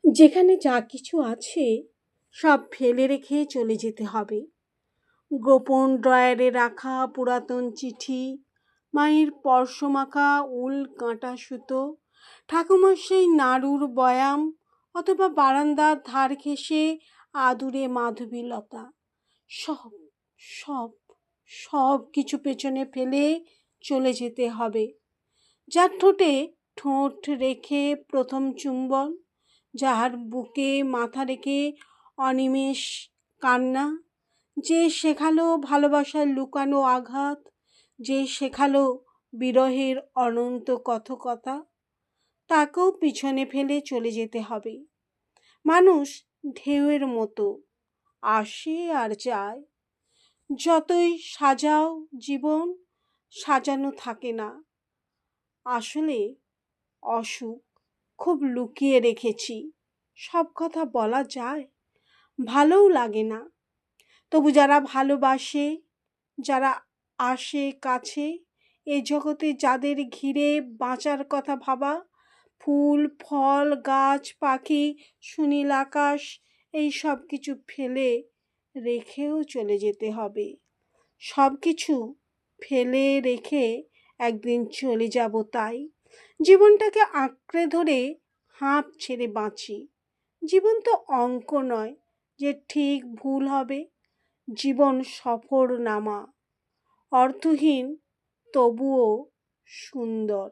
যেখানে যা কিছু আছে সব ফেলে রেখে চলে যেতে হবে। গোপন ড্রয়ারে রাখা পুরাতন চিঠি, মায়ের পরশমাখা উল কাঁটা সুতো, ঠাকুমার সেই নাড়ুর বয়াম, অথবা বারান্দার ধার ঘেঁষে আদুরে মাধবীলতা, সব সব সব কিছু পেছনে ফেলে চলে যেতে হবে। যার ঠোঁটে ঠোঁট রেখে প্রথম চুম্বন, যাহার বুকে মাথা রেখে অনিমেষ কান্না, যে শেখালো ভালোবাসার লুকানো আঘাত, যে শেখালো বিরহের অনন্ত কথকতা, তাকেও পিছনে ফেলে চলে যেতে হবে। মানুষ ঢেউয়ের মতো আসে আর যায়। যতই সাজাও জীবন, সাজানো থাকে না। আসলে অসুখ খুব লুকিয়ে রেখেছি, সব কথা বলা যায়, ভালোও লাগে না। তবু যারা ভালোবাসে, যারা আসে কাছে, এ জগতে যাদের ঘিরে বাঁচার কথা ভাবা, ফুল ফল গাছ পাখি সুনীল আকাশ, এই সব কিছু ফেলে রেখেও চলে যেতে হবে। সব কিছু ফেলে রেখে একদিন চলে যাব, তাই জীবনটাকে আঁকড়ে ধরে হাঁপ ছেড়ে বাঁচি। জীবন তো অঙ্ক নয় যে ঠিক ভুল হবে। জীবন সফরনামা, অর্থহীন তবুও সুন্দর।